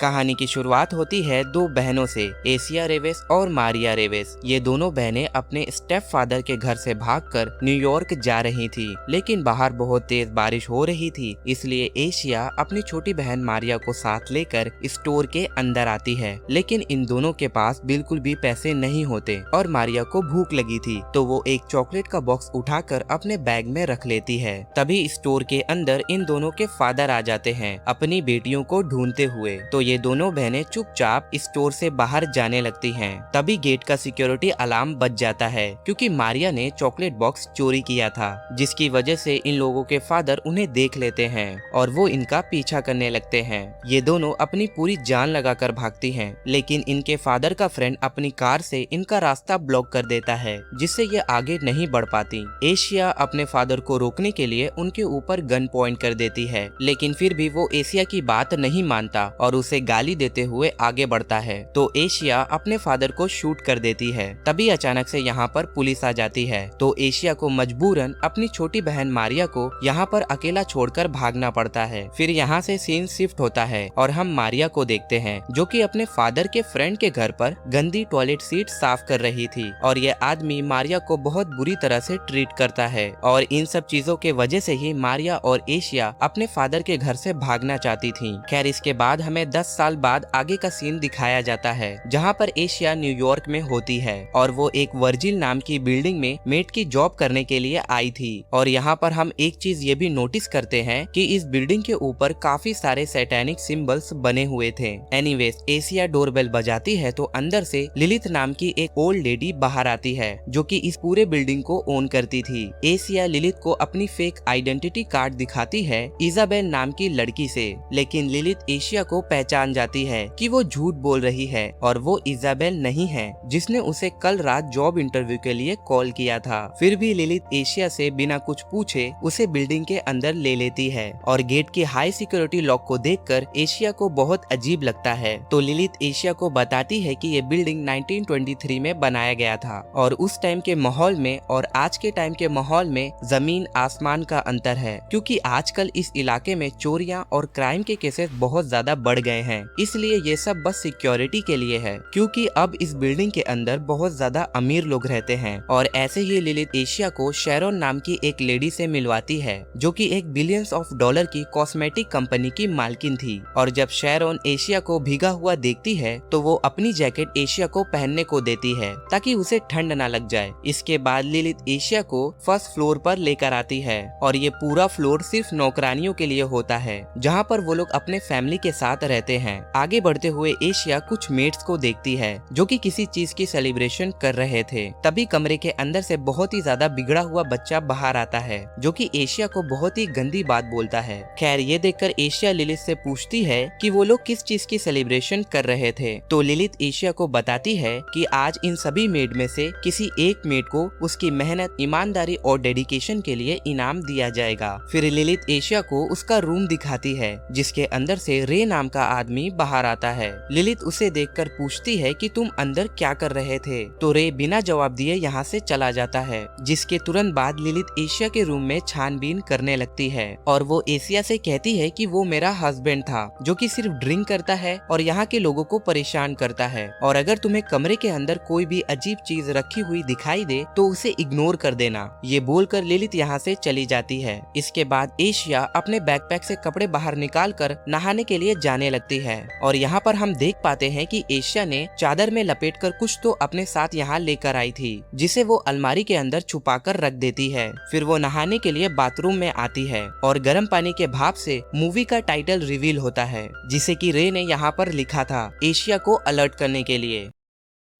कहानी की शुरुआत होती है दो बहनों से, एशिया रेवेस और मारिया रेवेस। ये दोनों बहनें अपने स्टेप फादर के घर से भागकर न्यूयॉर्क जा रही थी, लेकिन बाहर बहुत तेज बारिश हो रही थी, इसलिए एशिया अपनी छोटी बहन मारिया को साथ लेकर स्टोर के अंदर आती है। लेकिन इन दोनों के पास बिल्कुल भी पैसे नहीं होते और मारिया को भूख लगी थी, तो वो एक चॉकलेट का बॉक्स उठाकर अपने बैग में रख लेती है। तभी स्टोर के अंदर इन दोनों के फादर आ जाते हैं अपनी बेटियों को ढूंढते हुए। तो ये दोनों बहनें चुपचाप स्टोर से बाहर जाने लगती हैं। तभी गेट का सिक्योरिटी अलार्म बज जाता है, क्योंकि मारिया ने चॉकलेट बॉक्स चोरी किया था, जिसकी वजह से इन लोगों के फादर उन्हें देख लेते हैं और वो इनका पीछा करने लगते हैं। ये दोनों अपनी पूरी जान लगाकर भागती हैं, लेकिन इनके फादर का फ्रेंड अपनी कार से इनका रास्ता ब्लॉक कर देता है, जिससे ये आगे नहीं बढ़ पाती। एशिया अपने फादर को रोकने के लिए उनके ऊपर गन पॉइंट कर देती है, लेकिन फिर भी वो एशिया की बात नहीं मानता और उसे गाली देते हुए आगे बढ़ता है। तो एशिया अपने फादर को शूट कर देती है। तभी अचानक से यहाँ पर पुलिस आ जाती है, तो एशिया को मजबूरन अपनी छोटी बहन मारिया को यहाँ पर अकेला छोड़कर भागना पड़ता है। फिर यहाँ से सीन शिफ्ट होता है और हम मारिया को देखते हैं, जो कि अपने फादर के फ्रेंड के घर पर गंदी टॉयलेट सीट साफ कर रही थी और ये आदमी मारिया को बहुत बुरी तरह से ट्रीट करता है। और इन सब चीजों के वजह से ही मारिया और एशिया अपने फादर के घर से भागना चाहती थी। खैर, इसके बाद हमें 10 साल बाद आगे का सीन दिखाया जाता है, जहाँ पर एशिया न्यूयॉर्क में होती है और वो एक वर्जिल नाम की बिल्डिंग में मेट की जॉब करने के लिए आई थी। और यहाँ पर हम एक चीज ये भी नोटिस करते हैं कि इस बिल्डिंग के ऊपर काफी सारे सैटेनिक सिंबल्स बने हुए थे। एनीवेज, एशिया डोरबेल बजाती है तो अंदर से लिलिथ नाम की एक ओल्ड लेडी बाहर आती है, जो कि इस पूरे बिल्डिंग को ओन करती थी। एशिया लिलिथ को अपनी फेक आइडेंटिटी कार्ड दिखाती है इजाबेल नाम की लड़की से, लेकिन लिलिथ एशिया को पहचान जाती है कि वो झूठ बोल रही है और वो इजाबेल नहीं है जिसने उसे कल रात जॉब इंटरव्यू के लिए कॉल किया था। फिर भी लिलिथ एशिया से बिना कुछ पूछे उसे बिल्डिंग के अंदर ले लेती है और गेट की हाई सिक्योरिटी लॉक को देखकर एशिया को बहुत अजीब लगता है। तो लिलिथ एशिया को बताती है कि ये बिल्डिंग 1923 में बनाया गया था और उस टाइम के माहौल में और आज के टाइम के माहौल में जमीन आसमान का अंतर है, क्योंकि आजकल इस इलाके में चोरियां और क्राइम के केसेस बहुत ज्यादा बढ़ गए हैं। इसलिए ये सब बस सिक्योरिटी के लिए है, क्योंकि अब इस बिल्डिंग के अंदर बहुत ज्यादा अमीर लोग रहते हैं। और ऐसे ही लिलिथ एशिया को शेरोन नाम की एक लेडी से मिलवाती है, जो कि एक बिलियंस ऑफ डॉलर की कॉस्मेटिक कंपनी की मालकिन थी। और जब शेरोन एशिया को भीगा हुआ देखती है तो वो अपनी जैकेट एशिया को पहनने को देती है ताकि उसे ठंड ना लग जाए। इसके बाद लिलिथ एशिया को फर्स्ट फ्लोर पर लेकर आती है और ये पूरा फ्लोर सिर्फ नौकरानियों के लिए होता है, जहाँ पर वो लोग अपने फैमिली के साथ रहते हैं। आगे बढ़ते हुए एशिया कुछ मेट्स को देखती है जो कि किसी चीज की सेलिब्रेशन कर रहे थे। तभी कमरे के अंदर से बहुत ही ज्यादा बिगड़ा हुआ बच्चा बाहर आता है, जो कि एशिया को बहुत ही गंदी बात बोलता है। खैर, ये देखकर एशिया लिलिथ से पूछती है कि वो लोग किस चीज की सेलिब्रेशन कर रहे थे। तो लिलिथ एशिया को बताती है कि आज इन सभी मेड में से किसी एक मेड को उसकी मेहनत, ईमानदारी और डेडिकेशन के लिए इनाम दिया जाएगा। फिर लिलिथ एशिया को उसका रूम दिखाती है, जिसके अंदर से रे नाम का आदमी बाहर आता है। लिलिथ उसे देखकर पूछती है कि तुम अंदर क्या कर रहे थे। तो रे बिना जवाब दिए यहाँ से चला जाता है, जिसके तुरंत बाद लिलिथ एशिया के रूम में छानबीन करने लगती है और वो एशिया से कहती है कि वो मेरा हस्बैंड था, जो कि सिर्फ ड्रिंक करता है और यहाँ के लोगों को परेशान करता है। और अगर तुम्हें कमरे के अंदर कोई भी अजीब चीज रखी हुई दिखाई दे तो उसे इग्नोर कर देना। ये बोलकर लिलिथ यहाँ से चली जाती है। इसके बाद एशिया अपने बैकपैक से कपड़े बाहर निकालकर नहाने के लिए जाने लगती है और यहाँ पर हम देख पाते हैं कि एशिया ने चादर में लपेटकर कुछ तो अपने साथ यहाँ लेकर आई थी, जिसे वो अलमारी के अंदर छुपाकर रख देती है। फिर वो नहाने के लिए बाथरूम में आती है और गर्म पानी के भाप से मूवी का टाइटल रिवील होता है, जिसे कि रे ने यहाँ पर लिखा था एशिया को अलर्ट करने के लिए।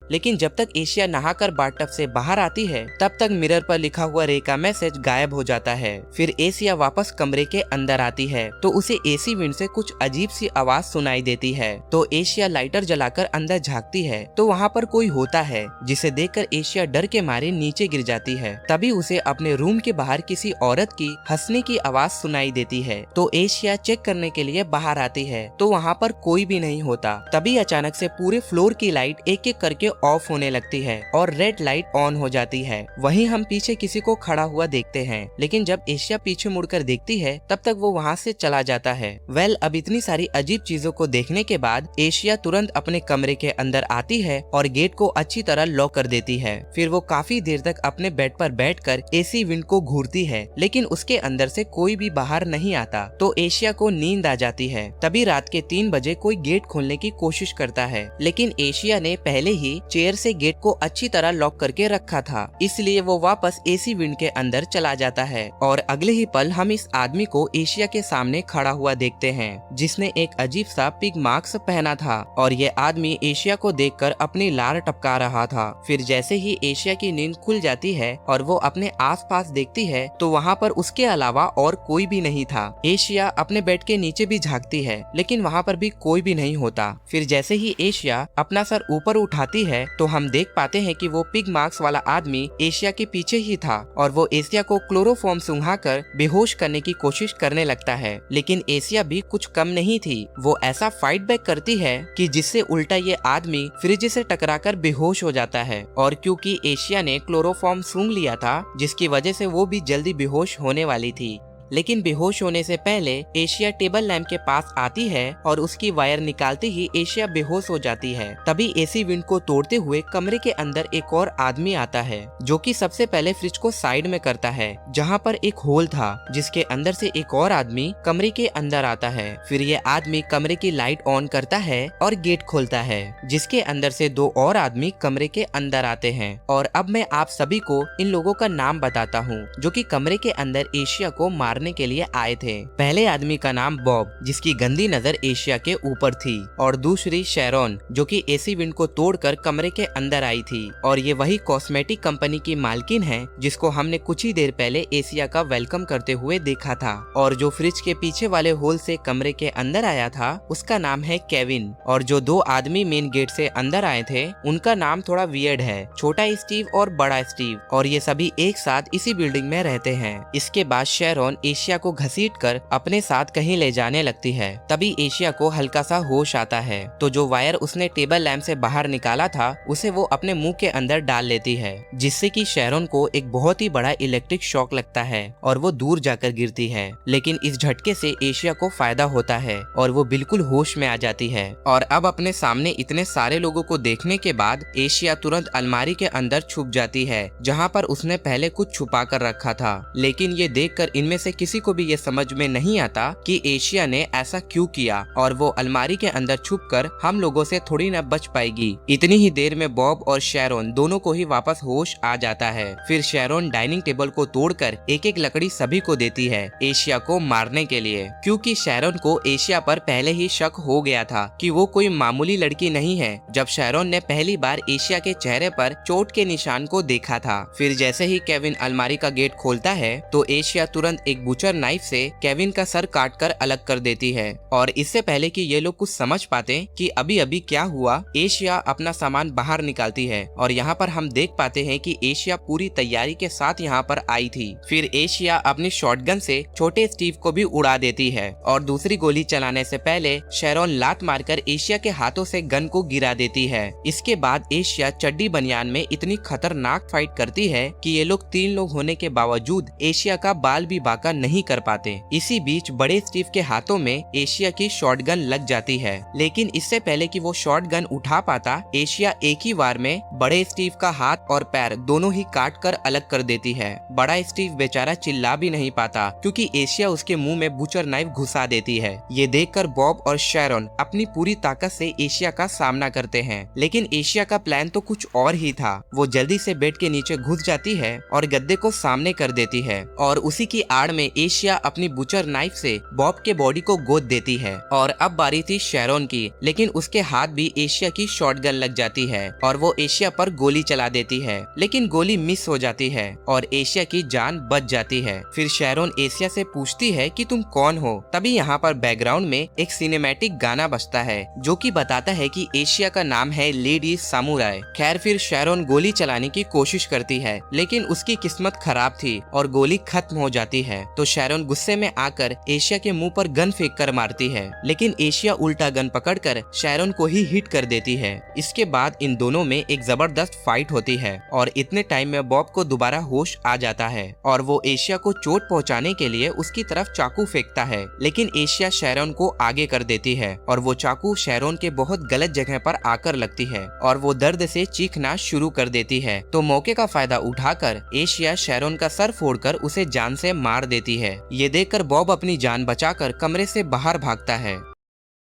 लेकिन जब तक एशिया नहाकर बाथटब से बाहर आती है, तब तक मिरर पर लिखा हुआ रे का मैसेज गायब हो जाता है। फिर एशिया वापस कमरे के अंदर आती है तो उसे एसी विंड से कुछ अजीब सी आवाज सुनाई देती है। तो एशिया लाइटर जलाकर अंदर झांकती है तो वहाँ पर कोई होता है, जिसे देखकर एशिया डर के मारे नीचे गिर जाती है। तभी उसे अपने रूम के बाहर किसी औरत की हंसने की आवाज सुनाई देती है। तो एशिया चेक करने के लिए बाहर आती है तो वहाँ पर कोई भी नहीं होता। तभी अचानक से पूरे फ्लोर की लाइट एक एक करके ऑफ होने लगती है और रेड लाइट ऑन हो जाती है। वहीं हम पीछे किसी को खड़ा हुआ देखते हैं, लेकिन जब एशिया पीछे मुड़कर देखती है तब तक वो वहाँ से चला जाता है। अब इतनी सारी अजीब चीजों को देखने के बाद एशिया तुरंत अपने कमरे के अंदर आती है और गेट को अच्छी तरह लॉक कर देती है। फिर वो काफी देर तक अपने बेड पर बैठकर एसी विंड को घूरती है, लेकिन उसके अंदर से कोई भी बाहर नहीं आता। तो एशिया को नींद आ जाती है। तभी रात के 3 बजे कोई गेट खोलने की कोशिश करता है, लेकिन एशिया ने पहले ही चेयर से गेट को अच्छी तरह लॉक करके रखा था, इसलिए वो वापस एसी विंड के अंदर चला जाता है। और अगले ही पल हम इस आदमी को एशिया के सामने खड़ा हुआ देखते हैं, जिसने एक अजीब सा पिग मास्क पहना था और ये आदमी एशिया को देखकर अपनी लार टपका रहा था। फिर जैसे ही एशिया की नींद खुल जाती है और वो अपने आसपास देखती है तो वहाँ पर उसके अलावा और कोई भी नहीं था। एशिया अपने बेड के नीचे भी झांकती है, लेकिन वहाँ पर भी कोई भी नहीं होता। फिर जैसे ही एशिया अपना सर ऊपर उठाती है तो हम देख पाते हैं कि वो पिग मास्क वाला आदमी एशिया के पीछे ही था और वो एशिया को क्लोरोफॉर्म सुंघाकर बेहोश करने की कोशिश करने लगता है। लेकिन एशिया भी कुछ कम नहीं थी, वो ऐसा फाइट बैक करती है कि जिससे उल्टा ये आदमी फ्रिज से टकराकर बेहोश हो जाता है। और क्योंकि एशिया ने क्लोरोफॉर्म सूंघ लिया था, जिसकी वजह से वो भी जल्दी बेहोश होने वाली थी। लेकिन बेहोश होने से पहले एशिया टेबल लैंप के पास आती है और उसकी वायर निकालते ही एशिया बेहोश हो जाती है। तभी एसी विंड को तोड़ते हुए कमरे के अंदर एक और आदमी आता है, जो कि सबसे पहले फ्रिज को साइड में करता है, जहां पर एक होल था, जिसके अंदर से एक और आदमी कमरे के अंदर आता है। फिर ये आदमी कमरे की लाइट ऑन करता है और गेट खोलता है, जिसके अंदर से 2 और आदमी कमरे के अंदर आते हैं। और अब मैं आप सभी को इन लोगों का नाम बताता हूँ, जो कि कमरे के अंदर एशिया को मारने के लिए आए थे। पहले आदमी का नाम बॉब, जिसकी गंदी नजर एशिया के ऊपर थी, और दूसरी शेरोन, जो कि एसी विंड को तोड़कर कमरे के अंदर आई थी। और ये वही कॉस्मेटिक कंपनी की मालकिन है, जिसको हमने कुछ ही देर पहले एशिया का वेलकम करते हुए देखा था। और जो फ्रिज के पीछे वाले होल से कमरे के अंदर आया था, उसका नाम है केविन। और जो 2 आदमी मेन गेट से अंदर आए थे, उनका नाम थोड़ा वियर्ड है, छोटा स्टीव और बड़ा स्टीव। और ये सभी एक साथ इसी बिल्डिंग में रहते हैं। इसके बाद शेरोन एशिया को घसीटकर अपने साथ कहीं ले जाने लगती है। तभी एशिया को हल्का सा होश आता है, तो जो वायर उसने टेबल लैंप से बाहर निकाला था, उसे वो अपने मुंह के अंदर डाल लेती है, जिससे कि शेरोन को एक बहुत ही बड़ा इलेक्ट्रिक शॉक लगता है और वो दूर जाकर गिरती है। लेकिन इस झटके से एशिया को फायदा होता है और वो बिल्कुल होश में आ जाती है। और अब अपने सामने इतने सारे लोगों को देखने के बाद एशिया तुरंत अलमारी के अंदर छुप जाती है, जहाँ पर उसने पहले कुछ छुपा कर रखा था। लेकिन ये देखकर इनमें से किसी को भी ये समझ में नहीं आता कि एशिया ने ऐसा क्यों किया, और वो अलमारी के अंदर छुपकर हम लोगों से थोड़ी न बच पाएगी। इतनी ही देर में बॉब और शेरोन दोनों को ही वापस होश आ जाता है। फिर शेरोन डाइनिंग टेबल को तोड़कर एक एक लकड़ी सभी को देती है एशिया को मारने के लिए, क्योंकि शेरोन को एशिया पर पहले ही शक हो गया था कि वो कोई मामूली लड़की नहीं है, जब शेरोन ने पहली बार एशिया के चेहरे पर चोट के निशान को देखा था। फिर जैसे ही केविन अलमारी का गेट खोलता है तो एशिया तुरंत एक बुचर नाइफ से केविन का सर काटकर अलग कर देती है। और इससे पहले कि ये लोग कुछ समझ पाते कि अभी अभी क्या हुआ, एशिया अपना सामान बाहर निकालती है और यहाँ पर हम देख पाते हैं कि एशिया पूरी तैयारी के साथ यहाँ पर आई थी। फिर एशिया अपनी शॉटगन से छोटे स्टीव को भी उड़ा देती है और दूसरी गोली चलाने से पहले शेरोन लात मारकर एशिया के हाथों से गन को गिरा देती है। इसके बाद एशिया चड्डी बनियान में इतनी खतरनाक फाइट करती है कि ये लोग 3 लोग होने के बावजूद एशिया का बाल भी बाका नहीं कर पाते। इसी बीच बड़े स्टीव के हाथों में एशिया की शॉटगन लग जाती है, लेकिन इससे पहले कि वो शॉटगन उठा पाता, एशिया एक ही बार में बड़े स्टीव का हाथ और पैर दोनों ही काट कर अलग कर देती है। बड़ा स्टीव बेचारा चिल्ला भी नहीं पाता, क्योंकि एशिया उसके मुंह में बुचर नाइफ घुसा देती है। ये देखकर बॉब और शेरोन अपनी पूरी ताकत से एशिया का सामना करते हैं, लेकिन एशिया का प्लान तो कुछ और ही था। वो जल्दी से बेड के नीचे घुस जाती है और गद्दे को सामने कर देती है, और उसी की आड़ में एशिया अपनी बुचर नाइफ से बॉब के बॉडी को गोद देती है। और अब बारी थी शेरोन की, लेकिन उसके हाथ भी एशिया की शॉटगन लग जाती है और वो एशिया पर गोली चला देती है, लेकिन गोली मिस हो जाती है और एशिया की जान बच जाती है। फिर शेरोन एशिया से पूछती है कि तुम कौन हो। तभी यहाँ पर बैकग्राउंड में एक सिनेमैटिक गाना बजता है, जो कि बताता है कि एशिया का नाम है लेडी सामुराई। खैर फिर शेरोन गोली चलाने की कोशिश करती है, लेकिन उसकी किस्मत खराब थी और गोली खत्म हो जाती है तो शैरोन गुस्से में आकर एशिया के मुंह पर गन फेंक कर मारती है, लेकिन एशिया उल्टा गन पकड़कर शैरोन को ही हिट कर देती है। इसके बाद इन दोनों में एक जबरदस्त फाइट होती है और इतने टाइम में बॉब को दोबारा होश आ जाता है और वो एशिया को चोट पहुंचाने के लिए उसकी तरफ चाकू फेंकता है, लेकिन एशिया शैरोन को आगे कर देती है और वो चाकू शैरोन के बहुत गलत जगह पर आकर लगती है और वो दर्द से चीखना शुरू कर देती है। तो मौके का फायदा उठाकर एशिया शैरोन का सर फोड़कर उसे जान से मार देती है। ये देखकर बॉब अपनी जान बचाकर कमरे से बाहर भागता है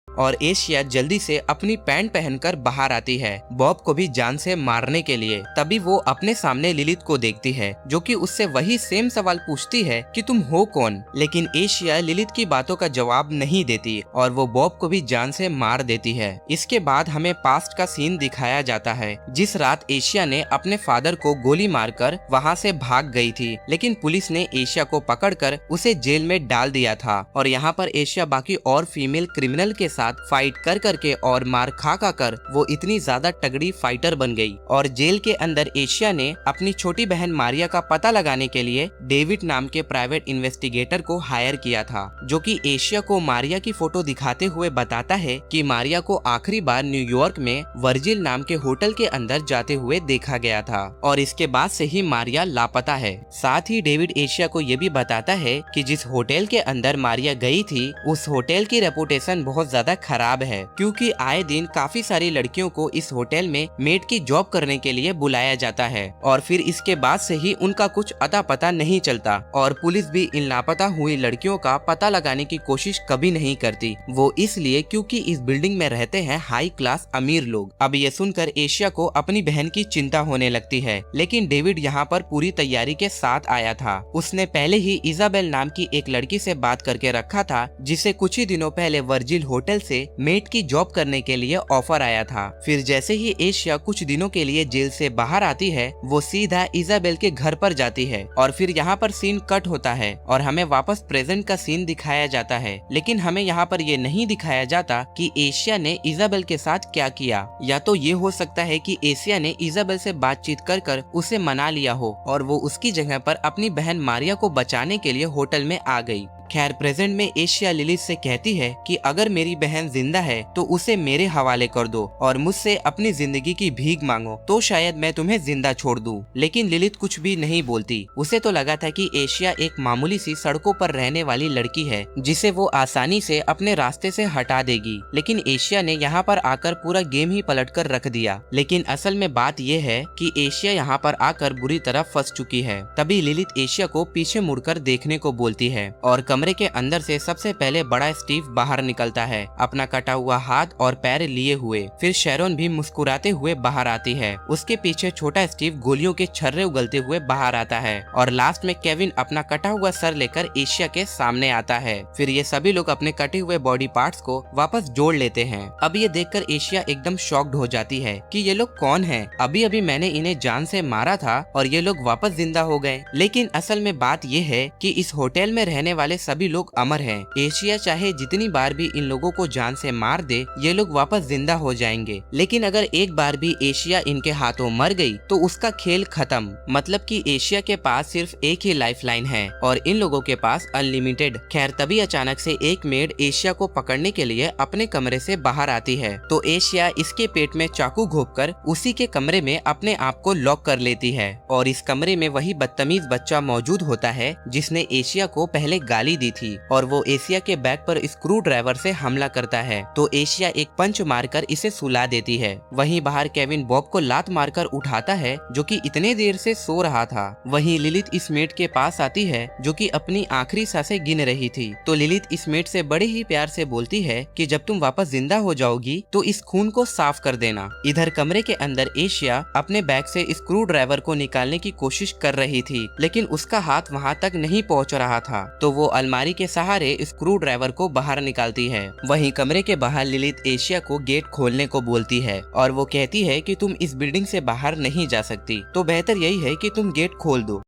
और एशिया जल्दी से अपनी पैंट पहनकर बाहर आती है बॉब को भी जान से मारने के लिए। तभी वो अपने सामने लिलित को देखती है जो कि उससे वही सेम सवाल पूछती है कि तुम हो कौन, लेकिन एशिया लिलित की बातों का जवाब नहीं देती और वो बॉब को भी जान से मार देती है। इसके बाद हमें पास्ट का सीन दिखाया जाता है जिस रात एशिया ने अपने फादर को गोली मारकर वहाँ से भाग गई थी, लेकिन पुलिस ने एशिया को पकड़कर उसे जेल में डाल दिया था और यहाँ पर एशिया बाकी और फीमेल क्रिमिनल के साथ फाइट कर करके और मार खा कर वो इतनी ज्यादा तगड़ी फाइटर बन गई। और जेल के अंदर एशिया ने अपनी छोटी बहन मारिया का पता लगाने के लिए डेविड नाम के प्राइवेट इन्वेस्टिगेटर को हायर किया था, जो कि एशिया को मारिया की फोटो दिखाते हुए बताता है कि मारिया को आखिरी बार न्यूयॉर्क में वर्जिल नाम के होटल के अंदर जाते हुए देखा गया था और इसके बाद से ही मारिया लापता है। साथ ही डेविड एशिया को ये भी बताता है कि जिस होटल के अंदर मारिया गई थी उस होटल की रेपुटेशन बहुत ज्यादा खराब है, क्योंकि आए दिन काफी सारी लड़कियों को इस होटल में मेड की जॉब करने के लिए बुलाया जाता है और फिर इसके बाद से ही उनका कुछ अता पता नहीं चलता और पुलिस भी इन लापता हुई लड़कियों का पता लगाने की कोशिश कभी नहीं करती। वो इसलिए क्योंकि इस बिल्डिंग में रहते हैं हाई क्लास अमीर लोग। अब ये सुनकर एशिया को अपनी बहन की चिंता होने लगती है, लेकिन डेविड यहाँ पर पूरी तैयारी के साथ आया था। उसने पहले ही इजाबेल नाम की एक लड़की से बात करके रखा था जिसे कुछ ही दिनों पहले वर्जिल होटल से मेड की जॉब करने के लिए ऑफर आया था। फिर जैसे ही एशिया कुछ दिनों के लिए जेल से बाहर आती है वो सीधा इजाबेल के घर पर जाती है और फिर यहाँ पर सीन कट होता है और हमें वापस प्रेजेंट का सीन दिखाया जाता है, लेकिन हमें यहाँ पर ये नहीं दिखाया जाता कि एशिया ने इजाबेल के साथ क्या किया। या तो ये हो सकता है कि एशिया ने इजाबेल से बातचीत कर उसे मना लिया हो और वो उसकी जगह पर अपनी बहन मारिया को बचाने के लिए होटल में आ गई। खैर प्रेजेंट में एशिया लिलित से कहती है कि अगर मेरी बहन जिंदा है तो उसे मेरे हवाले कर दो और मुझसे अपनी जिंदगी की भीख मांगो तो शायद मैं तुम्हें जिंदा छोड़ दूं। लेकिन लिलित कुछ भी नहीं बोलती। उसे तो लगा था कि एशिया एक मामूली सी सड़कों पर रहने वाली लड़की है जिसे वो आसानी से अपने रास्ते से हटा देगी, लेकिन एशिया ने यहाँ पर आकर पूरा गेम ही पलट कर रख दिया। लेकिन असल में बात यह है कि एशिया यहाँ पर आकर बुरी तरह फंस चुकी है। तभी लिलित एशिया को पीछे मुड़कर देखने को बोलती है और कमरे के अंदर से सबसे पहले बड़ा स्टीव बाहर निकलता है अपना कटा हुआ हाथ और पैर लिए हुए। फिर शैरोन भी मुस्कुराते हुए बाहर आती है। उसके पीछे छोटा स्टीव गोलियों के छर्रे उगलते हुए बाहर आता है और लास्ट में केविन अपना कटा हुआ सर लेकर एशिया के सामने आता है। फिर ये सभी लोग अपने कटे हुए बॉडी पार्ट्स को वापस जोड़ लेते हैं। अब ये देखकर एशिया एकदम शॉक्ड हो जाती है कि ये लोग कौन हैं? अभी अभी मैंने इन्हें जान से मारा था और ये लोग वापस जिंदा हो गए। लेकिन असल में बात ये है कि इस होटल में रहने वाले सभी लोग अमर हैं। एशिया चाहे जितनी बार भी इन लोगों को जान से मार दे ये लोग वापस जिंदा हो जाएंगे, लेकिन अगर एक बार भी एशिया इनके हाथों मर गई तो उसका खेल खत्म। मतलब कि एशिया के पास सिर्फ एक ही लाइफलाइन है और इन लोगों के पास अनलिमिटेड। खैर तभी अचानक से एक मेड एशिया को पकड़ने के लिए अपने कमरे से बाहर आती है तो एशिया इसके पेट में चाकू घोंपकर उसी के कमरे में अपने आप को लॉक कर लेती है और इस कमरे में वही बदतमीज बच्चा मौजूद होता है जिसने एशिया को पहले गाली दी थी और वो एशिया के बैक पर स्क्रू ड्राइवर से हमला करता है तो एशिया एक पंच मारकर इसे सुला देती है। वहीं बाहर केविन बॉब को लात मारकर उठाता है जो कि इतने देर से सो रहा था। वहीं लिलित इस मेट के पास आती है जो कि अपनी आखिरी सांसें गिन रही थी तो लिलित इस मेट से बड़े ही प्यार से बोलती है कि जब तुम वापस जिंदा हो जाओगी तो इस खून को साफ कर देना। इधर कमरे के अंदर एशिया अपने बैग से स्क्रू ड्राइवर को निकालने की कोशिश कर रही थी, लेकिन उसका हाथ वहाँ तक नहीं पहुँच रहा था तो वो अलमारी के सहारे स्क्रू ड्राइवर को बाहर निकालती है। वहीं कमरे के बाहर लिलित एशिया को गेट खोलने को बोलती है और वो कहती है कि तुम इस बिल्डिंग से बाहर नहीं जा सकती तो बेहतर यही है कि तुम गेट खोल दो।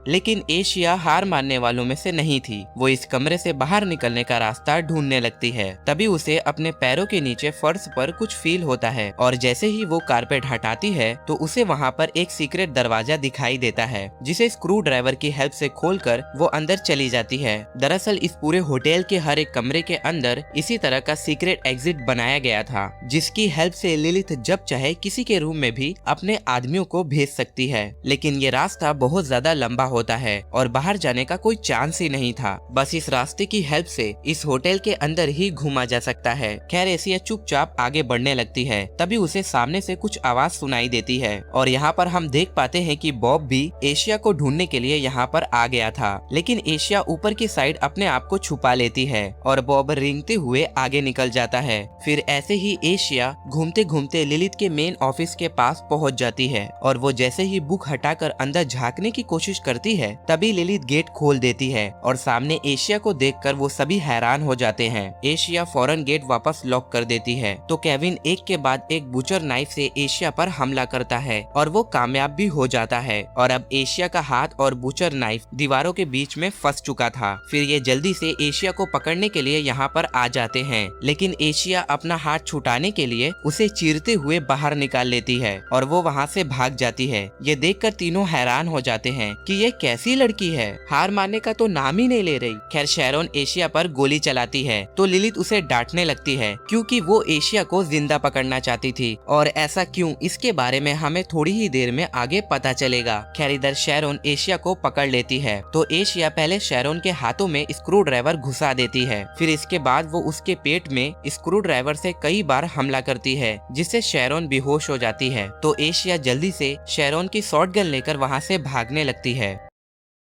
लेकिन एशिया हार मानने वालों में से नहीं थी। वो इस कमरे से बाहर निकलने का रास्ता ढूंढने लगती है। तभी उसे अपने पैरों के नीचे फर्श पर कुछ फील होता है और जैसे ही वो कारपेट हटाती है तो उसे वहाँ पर एक सीक्रेट दरवाजा दिखाई देता है, जिसे स्क्रू ड्राइवर की हेल्प से खोलकर वो अंदर चली जाती है। दरअसल इस पूरे होटल के हर एक कमरे के अंदर इसी तरह का सीक्रेट एग्जिट बनाया गया था, जिसकी हेल्प से लिलिथ जब चाहे किसी के रूम में भी अपने आदमियों को भेज सकती है। लेकिन ये रास्ता बहुत ज्यादा लंबा होता है और बाहर जाने का कोई चांस ही नहीं था। बस इस रास्ते की हेल्प से इस होटल के अंदर ही घूमा जा सकता है। खैर एशिया चुपचाप आगे बढ़ने लगती है। तभी उसे सामने से कुछ आवाज सुनाई देती है और यहाँ पर हम देख पाते हैं कि बॉब भी एशिया को ढूंढने के लिए यहाँ पर आ गया था। लेकिन एशिया ऊपर की साइड अपने आप को छुपा लेती है और बॉब रेंगते हुए आगे निकल जाता है। फिर ऐसे ही एशिया घूमते घूमते लिलिथ के मेन ऑफिस के पास पहुंच जाती है और वो जैसे ही बुक हटाकर अंदर झांकने की कोशिश करती है तभी लिलिथ गेट खोल देती है और सामने एशिया को देखकर वो सभी हैरान हो जाते हैं। एशिया फौरन गेट वापस लॉक कर देती है तो केविन एक के बाद एक बुचर नाइफ से एशिया पर हमला करता है और वो कामयाब भी हो जाता है और अब एशिया का हाथ और बुचर नाइफ दीवारों के बीच में फंस चुका था। फिर ये जल्दी से एशिया को पकड़ने के लिए यहाँ पर आ जाते हैं, लेकिन एशिया अपना हाथ छुटाने के लिए उसे चीरते हुए बाहर निकाल लेती है और वो वहाँ से भाग जाती है। ये देखकर तीनों हैरान हो जाते हैं कि ये कैसी लड़की है, हार मानने का तो नाम ही नहीं ले रही। खैर शैरोन एशिया पर गोली चलाती है तो लिलिथ उसे डांटने लगती है क्योंकि वो एशिया को जिंदा पकड़ना चाहती थी और ऐसा क्यों, इसके बारे में हमें थोड़ी ही देर में आगे पता चलेगा। खैर इधर शैरोन एशिया को पकड़ लेती है तो एशिया पहले शैरोन के हाथों में स्क्रू ड्राइवर घुसा देती है। फिर इसके बाद वो उसके पेट में स्क्रू ड्राइवर से कई बार हमला करती है जिससे शैरोन बेहोश हो जाती है। तो एशिया जल्दी से शैरोन की शॉटगन लेकर वहाँ से भागने लगती है।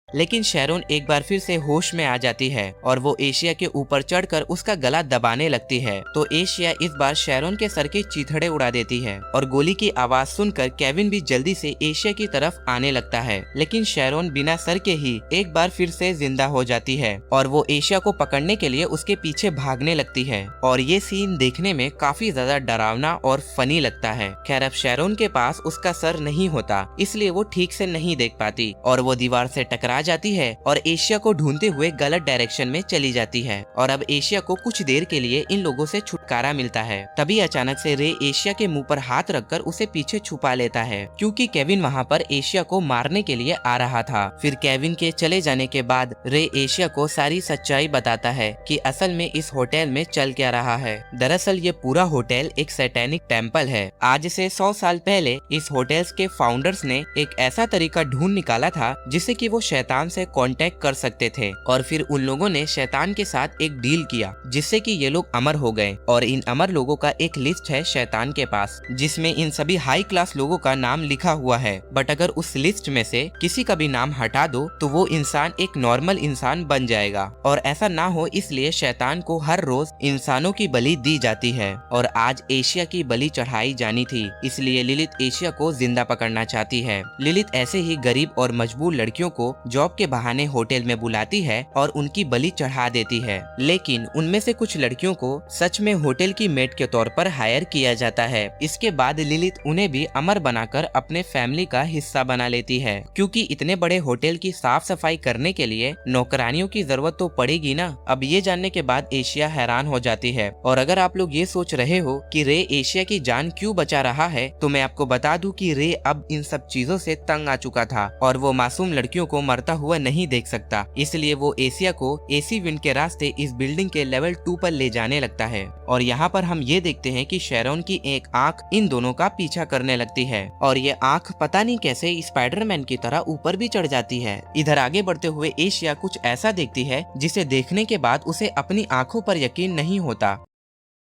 लेकिन शैरोन एक बार फिर से होश में आ जाती है और वो एशिया के ऊपर चढ़कर उसका गला दबाने लगती है। तो एशिया इस बार शैरोन के सर के चीथड़े उड़ा देती है और गोली की आवाज सुनकर केविन भी जल्दी से एशिया की तरफ आने लगता है। लेकिन शैरोन बिना सर के ही एक बार फिर से जिंदा हो जाती है और वो एशिया को पकड़ने के लिए उसके पीछे भागने लगती है और ये सीन देखने में काफी ज्यादा डरावना और फनी लगता है। खैर अब शैरोन के पास उसका सर नहीं होता, इसलिए वो ठीक से नहीं देख पाती और वो दीवार से टकरा जाती है और एशिया को ढूंढते हुए गलत डायरेक्शन में चली जाती है और अब एशिया को कुछ देर के लिए इन लोगों से छुटकारा मिलता है। तभी अचानक से रे एशिया के मुंह पर हाथ रखकर उसे पीछे छुपा लेता है क्योंकि केविन वहाँ पर एशिया को मारने के लिए आ रहा था। फिर केविन के चले जाने के बाद रे एशिया को सारी सच्चाई बताता है कि असल में इस होटल में चल क्या रहा है। दरअसल ये पूरा होटल एक सैटेनिक टेम्पल है। आज से 100 साल पहले इस होटल्स के फाउंडर्स ने एक ऐसा तरीका ढूंढ निकाला था जिससे कि वो शैतान से कांटेक्ट कर सकते थे और फिर उन लोगों ने शैतान के साथ एक डील किया जिससे कि ये लोग अमर हो गए और इन अमर लोगों का एक लिस्ट है शैतान के पास जिसमें इन सभी हाई क्लास लोगों का नाम लिखा हुआ है। बट अगर उस लिस्ट में से किसी का भी नाम हटा दो तो वो इंसान एक नॉर्मल इंसान बन जाएगा और ऐसा ना हो इसलिए शैतान को हर रोज इंसानों की बलि दी जाती है और आज एशिया की बलि चढ़ाई जानी थी, इसलिए लिलिथ एशिया को जिंदा पकड़ना चाहती है। लिलिथ ऐसे ही गरीब और मजबूर लड़कियों को जॉब के बहाने होटल में बुलाती है और उनकी बलि चढ़ा देती है। लेकिन उनमें से कुछ लड़कियों को सच में होटल की मेड के तौर पर हायर किया जाता है। इसके बाद लिलिथ उन्हें भी अमर बनाकर अपने फैमिली का हिस्सा बना लेती है क्योंकि इतने बड़े होटल की साफ सफाई करने के लिए नौकरानियों की जरूरत तो पड़ेगी ना। अब ये जानने के बाद एशिया हैरान हो जाती है और अगर आप लोग ये सोच रहे हो कि रे एशिया की जान क्यों बचा रहा है तो मैं आपको बता दूं कि रे अब इन सब चीजों से तंग आ चुका था और वो मासूम लड़कियों को मरता हुआ नहीं देख सकता, इसलिए वो एशिया को एसी विंड के रास्ते इस बिल्डिंग के लेवल 2 पर ले जाने लगता है। और यहाँ पर हम ये देखते हैं कि शैरोन की एक आंख इन दोनों का पीछा करने लगती है और ये आंख पता नहीं कैसे स्पाइडरमैन की तरह ऊपर भी चढ़ जाती है। इधर आगे बढ़ते हुए एशिया कुछ ऐसा देखती है जिसे देखने के बाद उसे अपनी आंखों पर यकीन नहीं होता।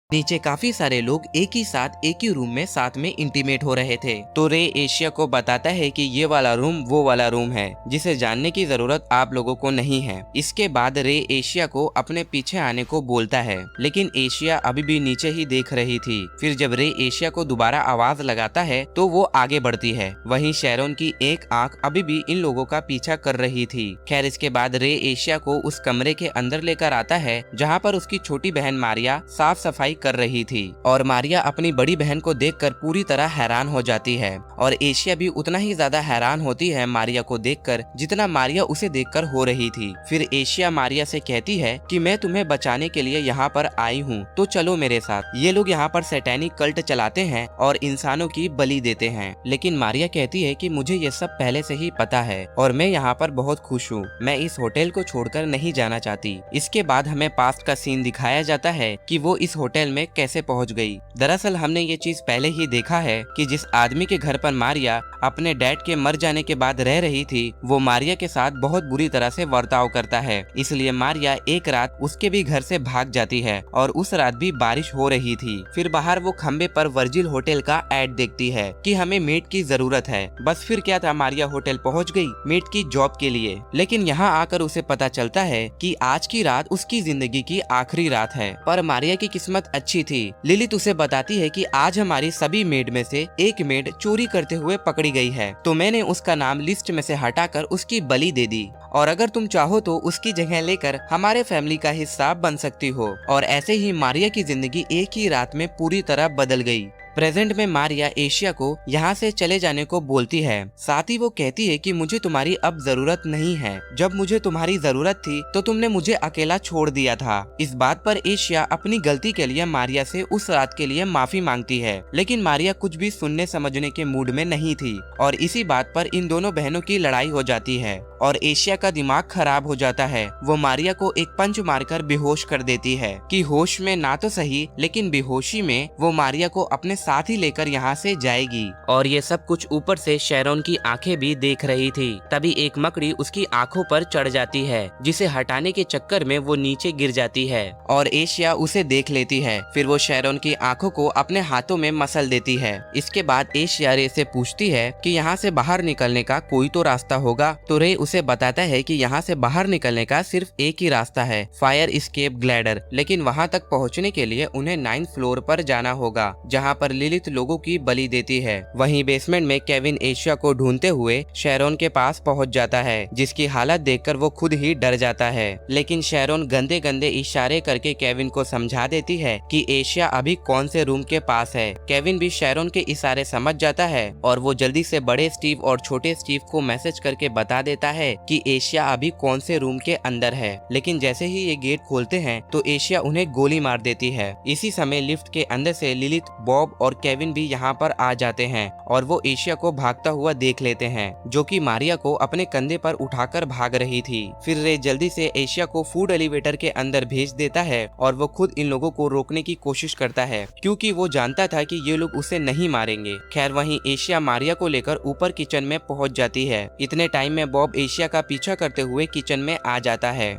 नीचे काफी सारे लोग एक ही साथ एक ही रूम में साथ में इंटीमेट हो रहे थे तो रे एशिया को बताता है कि ये वाला रूम वो वाला रूम है जिसे जानने की जरूरत आप लोगों को नहीं है। इसके बाद रे एशिया को अपने पीछे आने को बोलता है लेकिन एशिया अभी भी नीचे ही देख रही थी। फिर जब रे एशिया को दोबारा आवाज लगाता है तो वो आगे बढ़ती है। वहीं शैरोन की एक आंख अभी भी इन लोगों का पीछा कर रही थी। खैर इसके बाद रे एशिया को उस कमरे के अंदर लेकर आता है जहाँ पर उसकी छोटी बहन मारिया साफ सफाई कर रही थी और मारिया अपनी बड़ी बहन को देखकर पूरी तरह हैरान हो जाती है और एशिया भी उतना ही ज्यादा हैरान होती है मारिया को देखकर जितना मारिया उसे देखकर हो रही थी। फिर एशिया मारिया से कहती है कि मैं तुम्हें बचाने के लिए यहाँ पर आई हूँ, तो चलो मेरे साथ। ये लोग यहाँ पर सैटेनिक कल्ट चलाते हैं और इंसानों की बलि देते हैं, लेकिन मारिया कहती है कि मुझे ये सब पहले से ही पता है और मैं यहाँ पर बहुत खुश हूँ, मैं इस होटल को छोड़कर नहीं जाना चाहती। इसके बाद हमें पास्ट का सीन दिखाया जाता है कि वो इस होटल में कैसे पहुँच गई। दरअसल हमने ये चीज पहले ही देखा है कि जिस आदमी के घर पर मारिया अपने डैड के मर जाने के बाद रह रही थी, वो मारिया के साथ बहुत बुरी तरह से बर्ताव करता है। इसलिए मारिया एक रात उसके भी घर से भाग जाती है और उस रात भी बारिश हो रही थी। फिर बाहर वो खंबे पर वर्जिल होटल का एड देखती है कि हमें मेट की जरूरत है। बस फिर क्या था, मारिया होटल पहुंच गई मेट की जॉब के लिए। लेकिन यहाँ आकर उसे पता चलता है कि आज की रात उसकी जिंदगी की आखिरी रात है। पर मारिया की किस्मत अच्छी थी। लिलित उसे बताती है कि आज हमारी सभी मेड में से एक मेड चोरी करते हुए पकड़ी गई है, तो मैंने उसका नाम लिस्ट में से हटाकर उसकी बलि दे दी और अगर तुम चाहो तो उसकी जगह लेकर हमारे फैमिली का हिस्सा बन सकती हो। और ऐसे ही मारिया की जिंदगी एक ही रात में पूरी तरह बदल गई। प्रेजेंट में मारिया एशिया को यहाँ से चले जाने को बोलती है। साथ ही वो कहती है कि मुझे तुम्हारी अब जरूरत नहीं है, जब मुझे तुम्हारी जरूरत थी तो तुमने मुझे अकेला छोड़ दिया था। इस बात पर एशिया अपनी गलती के लिए मारिया से उस रात के लिए माफी मांगती है, लेकिन मारिया कुछ भी सुनने समझने के मूड में नहीं थी और इसी बात पर इन दोनों बहनों की लड़ाई हो जाती है और एशिया का दिमाग खराब हो जाता है। वो मारिया को एक पंच मारकर बेहोश कर देती है कि होश में ना तो सही लेकिन बेहोशी में वो मारिया को अपने साथ ही लेकर यहाँ से जाएगी। और ये सब कुछ ऊपर से शैरोन की आंखें भी देख रही थी। तभी एक मकड़ी उसकी आंखों पर चढ़ जाती है, जिसे हटाने के चक्कर में वो नीचे गिर जाती है और एशिया उसे देख लेती है। फिर वो शैरोन की आंखों को अपने हाथों में मसल देती है। इसके बाद एशिया रे से पूछती है कि यहाँ से बाहर निकलने का कोई तो रास्ता होगा, तो रे उसे बताता है कि यहाँ से बाहर निकलने का सिर्फ एक ही रास्ता है, फायर एस्केप ग्लैडर। लेकिन वहाँ तक पहुँचने के लिए उन्हें 9th फ्लोर पर जाना होगा, जहाँ पर लिलित लोगों की बलि देती है। वहीं बेसमेंट में केविन एशिया को ढूंढते हुए शैरोन के पास पहुंच जाता है, जिसकी हालत देखकर वो खुद ही डर जाता है। लेकिन शैरोन गंदे गंदे इशारे करके केविन को समझा देती है कि एशिया अभी कौन से रूम के पास है। केविन भी शैरोन के इशारे समझ जाता है और वो जल्दी से बड़े स्टीव और छोटे स्टीव को मैसेज करके बता देता है कि एशिया अभी कौन से रूम के अंदर है। लेकिन जैसे ही ये गेट खोलते हैं तो एशिया उन्हें गोली मार देती है। इसी समय लिफ्ट के अंदर से लिलित, बॉब और केविन भी यहाँ पर आ जाते हैं और वो एशिया को भागता हुआ देख लेते हैं, जो कि मारिया को अपने कंधे पर उठाकर भाग रही थी। फिर रे जल्दी से एशिया को फूड एलिवेटर के अंदर भेज देता है और वो खुद इन लोगों को रोकने की कोशिश करता है, क्योंकि वो जानता था कि ये लोग उसे नहीं मारेंगे। खैर वहीं एशिया मारिया को लेकर ऊपर किचन में पहुंच जाती है। इतने टाइम में बॉब एशिया का पीछा करते हुए किचन में आ जाता है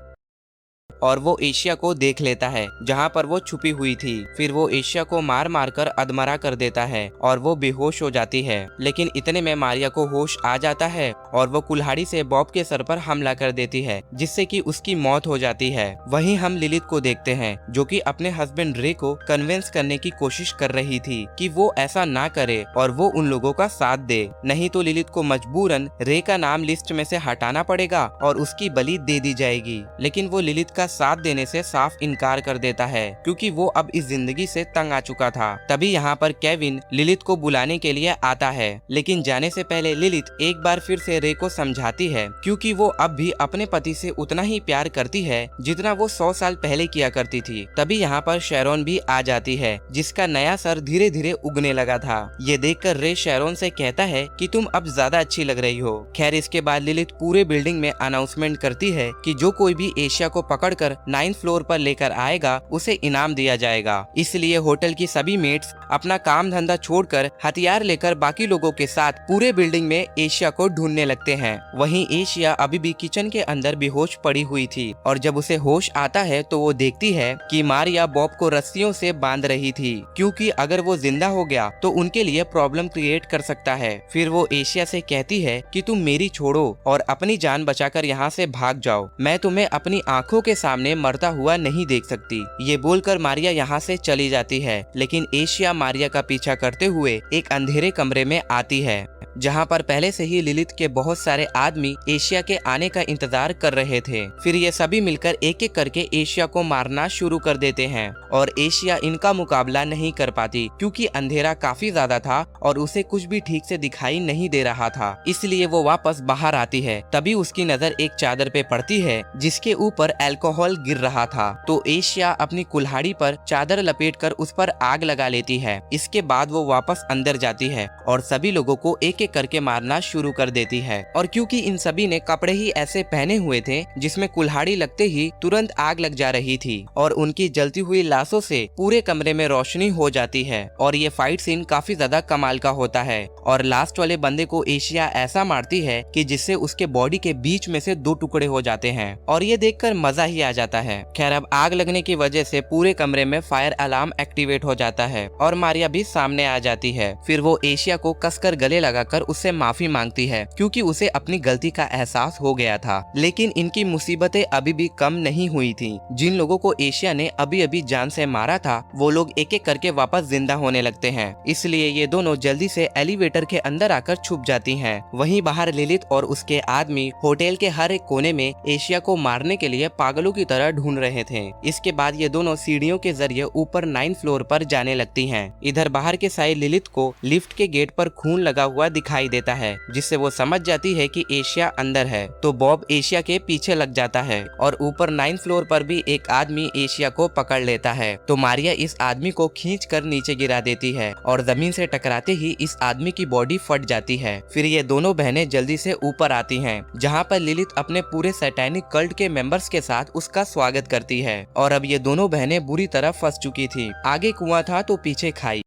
और वो एशिया को देख लेता है जहाँ पर वो छुपी हुई थी। फिर वो एशिया को मार मार कर अधमरा कर देता है और वो बेहोश हो जाती है। लेकिन इतने में मारिया को होश आ जाता है और वो कुल्हाड़ी से बॉब के सर पर हमला कर देती है, जिससे कि उसकी मौत हो जाती है। वहीं हम लिलित को देखते हैं, जो कि अपने हस्बैंड रे को कन्विंस करने की कोशिश कर रही थी कि वो ऐसा ना करे और वो उन लोगों का साथ दे, नहीं तो लिलित को मजबूरन रे का नाम लिस्ट में से हटाना पड़ेगा और उसकी बलि दे दी जाएगी। लेकिन वो लिलित का साथ देने से साफ इनकार कर देता है, क्योंकि वो अब इस जिंदगी से तंग आ चुका था। तभी यहाँ पर केविन लिलित को बुलाने के लिए आता है, लेकिन जाने से पहले लिलित एक बार फिर से रे को समझाती है, क्योंकि वो अब भी अपने पति से उतना ही प्यार करती है जितना वो 100 साल पहले किया करती थी। तभी यहाँ पर शैरोन भी आ जाती है, जिसका नया सर धीरे धीरे उगने लगा था। ये देखकर रे शैरोन से कहता है कि तुम अब ज्यादा अच्छी लग रही हो। खैर इसके बाद लिलित पूरे बिल्डिंग में अनाउंसमेंट करती है कि जो कोई भी एशिया को पकड़कर 9th फ्लोर पर लेकर आएगा उसे इनाम दिया जाएगा। इसलिए होटल की सभी मेट्स अपना काम धंधा छोड़कर हथियार लेकर बाकी लोगों के साथ पूरे बिल्डिंग में एशिया को ढूंढने लगते हैं। वहीं एशिया अभी भी किचन के अंदर बेहोश पड़ी हुई थी और जब उसे होश आता है तो वो देखती है कि मारिया बॉब को रस्सियों से बांध रही थी, क्योंकि अगर वो जिंदा हो गया तो उनके लिए प्रॉब्लम क्रिएट कर सकता है। फिर वो एशिया से कहती है कि तुम मेरी छोड़ो और अपनी जान बचाकर यहाँ से भाग जाओ, मैं तुम्हें अपनी आंखों के सामने मरता हुआ नहीं देख सकती। ये बोलकर मारिया यहाँ से चली जाती है, लेकिन एशिया मारिया का पीछा करते हुए एक अंधेरे कमरे में आती है, जहाँ पर पहले से ही लिलिथ के बहुत सारे आदमी एशिया के आने का इंतजार कर रहे थे। फिर ये सभी मिलकर एक एक करके एशिया को मारना शुरू कर देते हैं और एशिया इनका मुकाबला नहीं कर पाती क्योंकि अंधेरा काफी ज्यादा था और उसे कुछ भी ठीक से दिखाई नहीं दे रहा था। इसलिए वो वापस बाहर आती है। तभी उसकी नजर एक चादर पे पड़ती है जिसके ऊपर अल्कोहल गिर रहा था। तो एशिया अपनी कुल्हाड़ी पर चादर लपेटकर उस पर आग लगा लेती है। इसके बाद वो वापस अंदर जाती है और सभी लोगों को एक एक करके मारना शुरू कर देती है। और क्योंकि इन सभी ने कपड़े ही ऐसे पहने हुए थे जिसमें कुल्हाड़ी लगते ही तुरंत आग लग जा रही थी और उनकी जलती हुई लाशों से पूरे कमरे में रोशनी हो जाती है। और ये फाइट सीन काफी ज्यादा कमाल का होता है और लास्ट वाले बंदे को एशिया ऐसा मारती है कि जिससे उसके बॉडी के बीच में से 2 टुकड़े हो जाते हैं और ये देखकर मजा ही आ जाता है। खैर अब आग लगने की वजह से पूरे कमरे में फायर अलार्म एक्टिवेट हो जाता है और मारिया भी सामने आ जाती है। फिर वो एशिया को कसकर गले लगाकर उससे माफी मांगती है क्योंकि उसे अपनी गलती का एहसास हो गया था। लेकिन इनकी मुसीबतें अभी भी कम नहीं हुई थी। जिन लोगों को एशिया ने अभी अभी जान से मारा था वो लोग एक एक करके वापस जिंदा होने लगते हैं। इसलिए ये दोनों जल्दी से एलिवेटर के अंदर आकर छुप जाती हैं। वहीं बाहर लिलिथ और उसके आदमी होटल के हर एक कोने में एशिया को मारने के लिए पागलों की तरह ढूंढ रहे थे। इसके बाद ये दोनों सीढ़ियों के जरिए ऊपर 9 फ्लोर पर जाने लगती हैं। इधर बाहर के साइड लिलिथ को लिफ्ट के गेट पर खून लगा हुआ दिखाई देता है जिससे वो समझ जाती है कि एशिया अंदर है। तो बॉब एशिया के पीछे लग जाता है और ऊपर 9 फ्लोर पर भी एक आदमी एशिया को पकड़ लेता है। तो मारिया इस आदमी को खींच कर नीचे गिरा देती है और जमीन से टकराते ही इस आदमी की बॉडी फट जाती है। फिर ये दोनों बहनें जल्दी से ऊपर आती हैं जहाँ पर लिलिथ अपने पूरे सैटेनिक कल्ट के मेंबर्स के साथ उसका स्वागत करती है। और अब ये दोनों बहनें बुरी तरह फंस चुकी थी। आगे कुआं था तो पीछे खाई।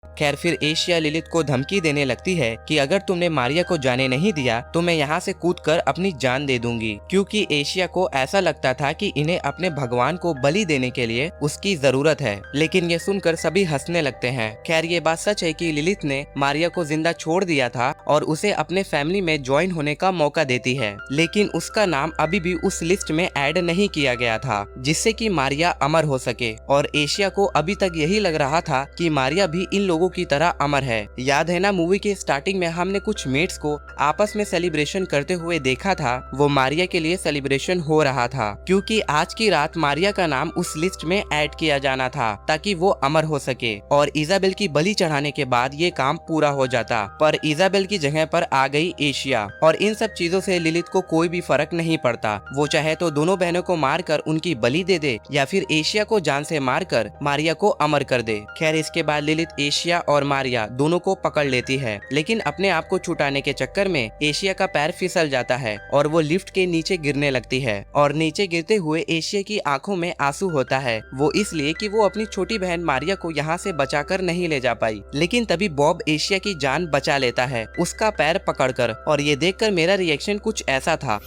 खैर फिर एशिया लिलिथ को धमकी देने लगती है कि अगर तुमने मारिया को जाने नहीं दिया तो मैं यहाँ से कूदकर अपनी जान दे दूंगी, क्योंकि एशिया को ऐसा लगता था कि इन्हें अपने भगवान को बलि देने के लिए उसकी जरूरत है। लेकिन ये सुनकर सभी हंसने लगते हैं। खैर ये बात सच है कि लिलिथ ने मारिया को जिंदा छोड़ दिया था और उसे अपने फैमिली में ज्वाइन होने का मौका देती है, लेकिन उसका नाम अभी भी उस लिस्ट में ऐड नहीं किया गया था जिससे कि मारिया अमर हो सके। और एशिया को अभी तक यही लग रहा था कि मारिया भी इन लोगों की तरह अमर है। याद है ना मूवी के स्टार्टिंग में हमने कुछ मेट्स को आपस में सेलिब्रेशन करते हुए देखा था। वो मारिया के लिए सेलिब्रेशन हो रहा था क्योंकि आज की रात मारिया का नाम उस लिस्ट में ऐड किया जाना था ताकि वो अमर हो सके और इजाबेल की बलि चढ़ाने के बाद ये काम पूरा हो जाता। पर इजाबेल की जगह पर आ गई एशिया और इन सब चीजों से लिलिथ को कोई भी फर्क नहीं पड़ता। वो चाहे तो दोनों बहनों को मारकर उनकी बलि दे दे या फिर एशिया को जान से मारकर मारिया को अमर कर दे। खैर इसके बाद लिलिथ एशिया और मारिया दोनों को पकड़ लेती है, लेकिन अपने आप को छुटाने के चक्कर में एशिया का पैर फिसल जाता है और वो लिफ्ट के नीचे गिरने लगती है। और नीचे गिरते हुए एशिया की आंखों में आंसू होता है, वो इसलिए कि वो अपनी छोटी बहन मारिया को यहाँ से बचाकर नहीं ले जा पाई। लेकिन तभी बॉब एशिया की जान बचा लेता है उसका पैर पकड़कर, और ये देखकर मेरा रिएक्शन कुछ ऐसा था।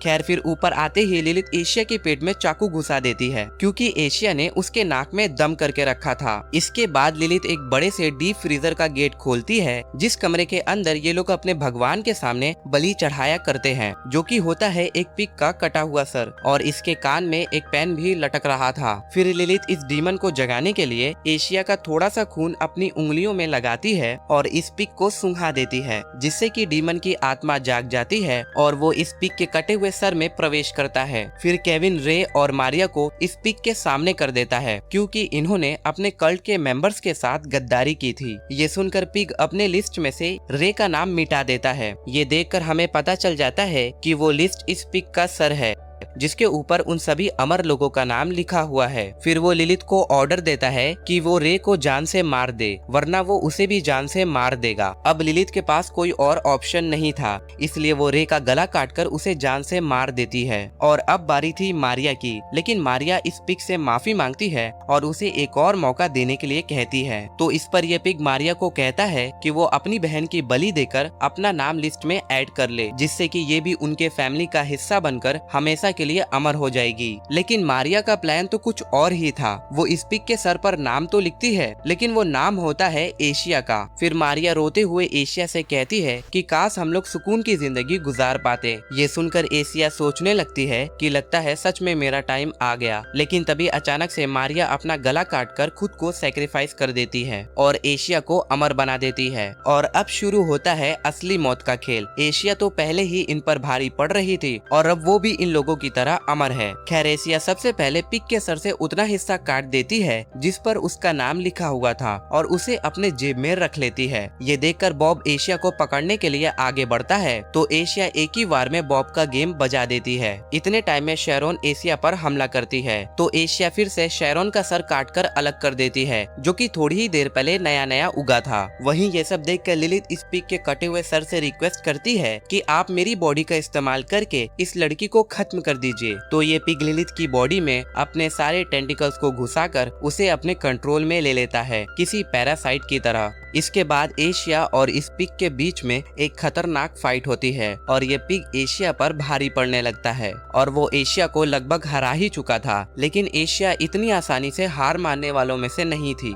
खैर फिर ऊपर आते ही लिलिथ एशिया के पेट में चाकू घुसा देती है क्योंकि एशिया ने उसके नाक में दम करके रखा था। इसके बाद लिलिथ एक बड़े से डीप फ्रीजर का गेट खोलती है जिस कमरे के अंदर ये लोग अपने भगवान के सामने बलि चढ़ाया करते हैं, जो कि होता है एक पिग का कटा हुआ सर, और इसके कान में एक पेन भी लटक रहा था। फिर लिलिथ इस डीमन को जगाने के लिए एशिया का थोड़ा सा खून अपनी उंगलियों में लगाती है और इस पिग को सूंघा देती है, जिससे कि डीमन की आत्मा जाग जाती है और वो इस पिग के कटे हुए सर में प्रवेश करता है। फिर केविन रे और मारिया को इस पिग के सामने कर देता है क्योंकि इन्होंने अपने कल्ट के मेंबर्स के साथ गद्दारी की थी। ये सुनकर पिग अपने लिस्ट में से रे का नाम मिटा देता है। ये देखकर हमें पता चल जाता है कि वो लिस्ट इस पिग का सर है जिसके ऊपर उन सभी अमर लोगों का नाम लिखा हुआ है। फिर वो लिलिथ को ऑर्डर देता है कि वो रे को जान से मार दे, वरना वो उसे भी जान से मार देगा। अब लिलिथ के पास कोई और ऑप्शन नहीं था, इसलिए वो रे का गला काटकर उसे जान से मार देती है। और अब बारी थी मारिया की, लेकिन मारिया इस पिग से माफी मांगती है और उसे एक और मौका देने के लिए कहती है। तो इस पर यह पिग मारिया को कहता है कि वो अपनी बहन की बलि देकर अपना नाम लिस्ट में ऐड कर ले, जिससे कि ये भी उनके फैमिली का हिस्सा बनकर हमेशा हमेशा के लिए अमर हो जाएगी। लेकिन मारिया का प्लान तो कुछ और ही था। वो इस पिग के सर पर नाम तो लिखती है, लेकिन वो नाम होता है एशिया का। फिर मारिया रोते हुए एशिया से कहती है कि काश हम लोग सुकून की जिंदगी गुजार पाते। ये सुनकर एशिया सोचने लगती है कि लगता है सच में मेरा टाइम आ गया। लेकिन तभी अचानक से मारिया अपना गला काटकर खुद को सेक्रीफाइस कर देती है और एशिया को अमर बना देती है। और अब शुरू होता है असली मौत का खेल। एशिया तो पहले ही इन पर भारी पड़ रही थी और अब वो भी इन लोगों की तरह अमर है। खैर एशिया सबसे पहले पिग के सर से उतना हिस्सा काट देती है जिस पर उसका नाम लिखा हुआ था और उसे अपने जेब में रख लेती है। ये देखकर बॉब एशिया को पकड़ने के लिए आगे बढ़ता है तो एशिया एक ही बार में बॉब का गेम बजा देती है। इतने टाइम में शैरोन एशिया पर हमला करती है तो एशिया फिर से शैरोन का सर काटकर अलग कर देती है, जो कि थोड़ी ही देर पहले नया नया उगा था। वहीं ये सब देखकर लिलिथ इस पिग के कटे हुए सर से रिक्वेस्ट करती है कि आप मेरी बॉडी का इस्तेमाल करके इस लड़की को खत्म कर दीजिए। तो ये पिग लिलिथ की बॉडी में अपने सारे टेंटिकल्स को घुसाकर उसे अपने कंट्रोल में ले लेता है, किसी पैरासाइट की तरह। इसके बाद एशिया और इस पिग के बीच में एक खतरनाक फाइट होती है और ये पिग एशिया पर भारी पड़ने लगता है और वो एशिया को लगभग हरा ही चुका था। लेकिन एशिया इतनी आसानी से हार मानने वालों में से नहीं थी।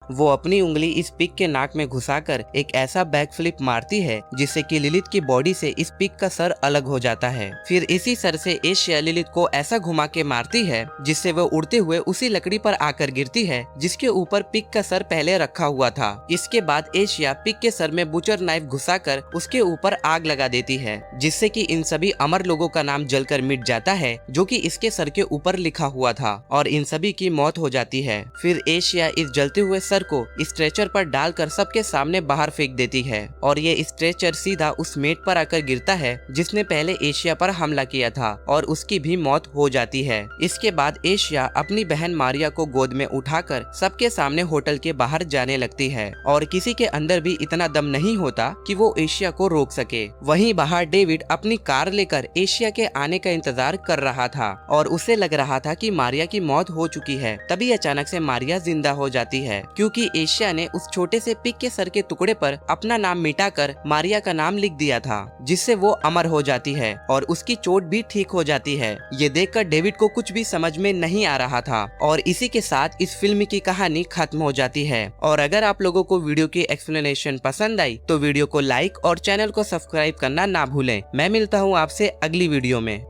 वो अपनी उंगली इस पिग के नाक में घुसाकर एक ऐसा बैक फ्लिप मारती है जिससे कि लिलिथ की बॉडी से इस पिग का सर अलग हो जाता है। फिर इसी सर से एशिया लिलिथ को ऐसा घुमा के मारती है जिससे वो उड़ते हुए उसी लकड़ी पर आकर गिरती है जिसके ऊपर पिग का सर पहले रखा हुआ था। इसके बाद एशिया पिग के सर में बुचर नाइफ घुसाकर उसके ऊपर आग लगा देती है जिससे कि इन सभी अमर लोगों का नाम जलकर मिट जाता है जो कि इसके सर के ऊपर लिखा हुआ था और इन सभी की मौत हो जाती है। फिर एशिया इस जलते हुए सर को स्ट्रेचर पर डालकर सबके सामने बाहर फेंक देती है और ये स्ट्रेचर सीधा उस मेट पर आकर गिरता है जिसने पहले एशिया पर हमला किया था और उसकी भी मौत हो जाती है। इसके बाद एशिया अपनी बहन मारिया को गोद में उठाकर सबके सामने होटल के बाहर जाने लगती है और किसी के अंदर भी इतना दम नहीं होता कि वो एशिया को रोक सके। वहीं बाहर डेविड अपनी कार लेकर एशिया के आने का इंतजार कर रहा था और उसे लग रहा था कि मारिया की मौत हो चुकी है। तभी अचानक से मारिया जिंदा हो जाती है क्योंकि एशिया ने उस छोटे से पिग के सर के टुकड़े पर अपना नाम मिटाकर मारिया का नाम लिख दिया था जिससे वो अमर हो जाती है और उसकी चोट भी ठीक हो जाती है। ये देखकर डेविड को कुछ भी समझ में नहीं आ रहा था और इसी के साथ इस फिल्म की कहानी खत्म हो जाती है। और अगर आप लोगों को वीडियो की एक्सप्लेनेशन पसंद आई तो वीडियो को लाइक और चैनल को सब्सक्राइब करना ना भूलें। मैं मिलता हूँ आपसे अगली वीडियो में।